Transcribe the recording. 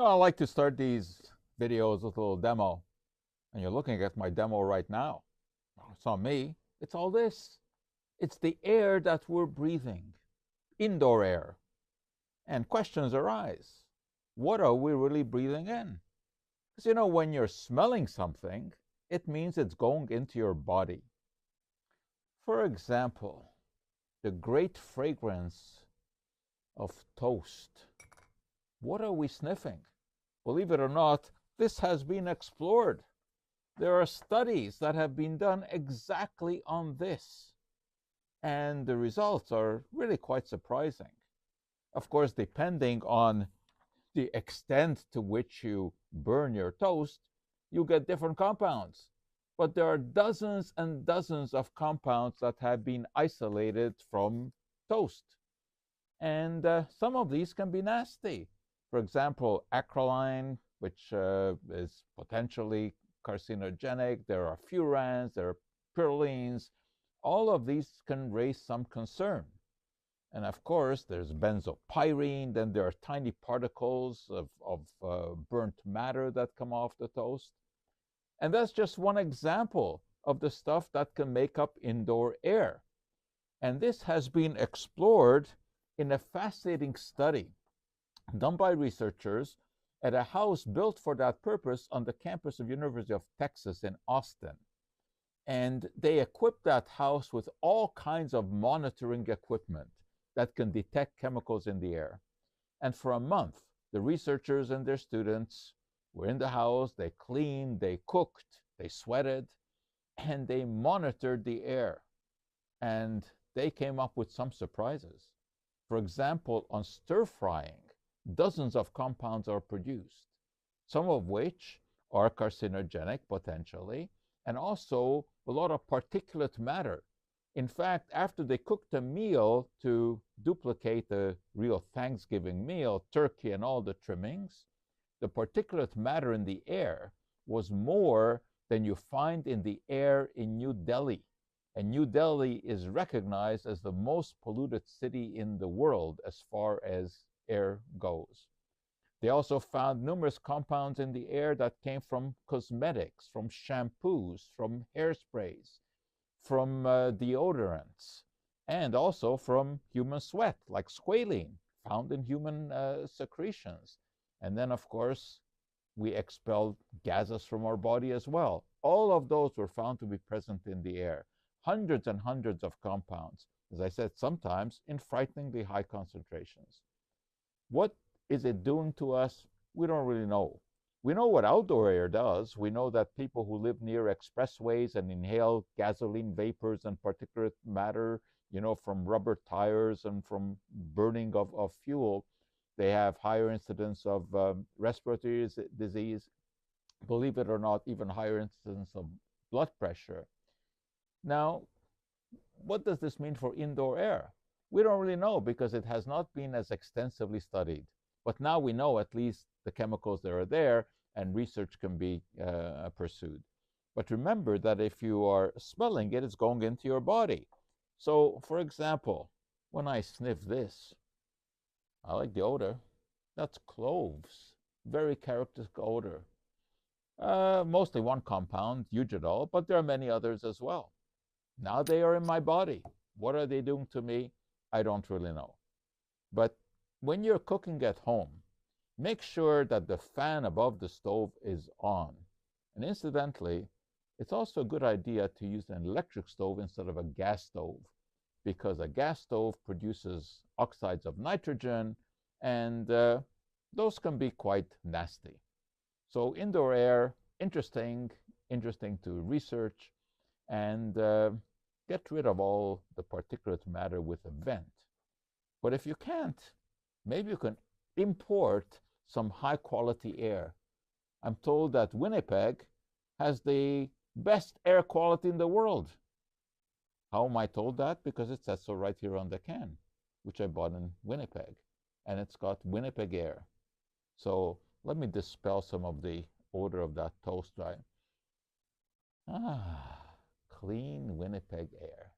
I like to start these videos with a little demo, and you're looking at my demo right now. It's not me, it's all this. It's the air that we're breathing, indoor air. And questions arise. What are we really breathing in? Because when you're smelling something, it means it's going into your body. For example, the great fragrance of toast. What are we sniffing? Believe it or not, this has been explored. There are studies that have been done exactly on this, and the results are really quite surprising. Of course, depending on the extent to which you burn your toast, you get different compounds. But there are dozens and dozens of compounds that have been isolated from toast. And some of these can be nasty. For example, acrolein, which is potentially carcinogenic. There are furans, there are purines. All of these can raise some concern. And of course, there's benzopyrene. Then there are tiny particles of burnt matter that come off the toast. And that's just one example of the stuff that can make up indoor air. And this has been explored in a fascinating study done by researchers at a house built for that purpose on the campus of University of Texas in Austin. And they equipped that house with all kinds of monitoring equipment that can detect chemicals in the air. And for a month, the researchers and their students were in the house, they cleaned, they cooked, they sweated, and they monitored the air. And they came up with some surprises. For example, on stir frying, dozens of compounds are produced, some of which are carcinogenic potentially, and also a lot of particulate matter. In fact, after they cooked a meal to duplicate a real Thanksgiving meal, turkey and all the trimmings, the particulate matter in the air was more than you find in the air in New Delhi. And New Delhi is recognized as the most polluted city in the world as far as air goes. They also found numerous compounds in the air that came from cosmetics, from shampoos, from hairsprays, from deodorants, and also from human sweat, like squalene, found in human secretions. And then, of course, we expel gases from our body as well. All of those were found to be present in the air. Hundreds and hundreds of compounds, as I said, sometimes in frighteningly high concentrations. What is it doing to us? We don't really know. We know what outdoor air does. We know that people who live near expressways and inhale gasoline vapors and particulate matter, from rubber tires and from burning of fuel, they have higher incidence of respiratory disease, believe it or not, even higher incidence of blood pressure. Now, what does this mean for indoor air? We don't really know because it has not been as extensively studied. But now we know at least the chemicals that are there, and research can be pursued. But remember that if you are smelling it, it's going into your body. So, for example, when I sniff this, I like the odor. That's cloves. Very characteristic odor. Mostly one compound, eugenol, but there are many others as well. Now they are in my body. What are they doing to me? I don't really know. But when you're cooking at home, make sure that the fan above the stove is on. And incidentally, it's also a good idea to use an electric stove instead of a gas stove, because a gas stove produces oxides of nitrogen, and those can be quite nasty. So indoor air, interesting to research, and get rid of all the particulate matter with a vent. But if you can't, maybe you can import some high quality air. I'm told that Winnipeg has the best air quality in the world. How am I told that? Because it says so right here on the can, which I bought in Winnipeg. And it's got Winnipeg air. So let me dispel some of the odor of that toast, right? Clean Winnipeg air.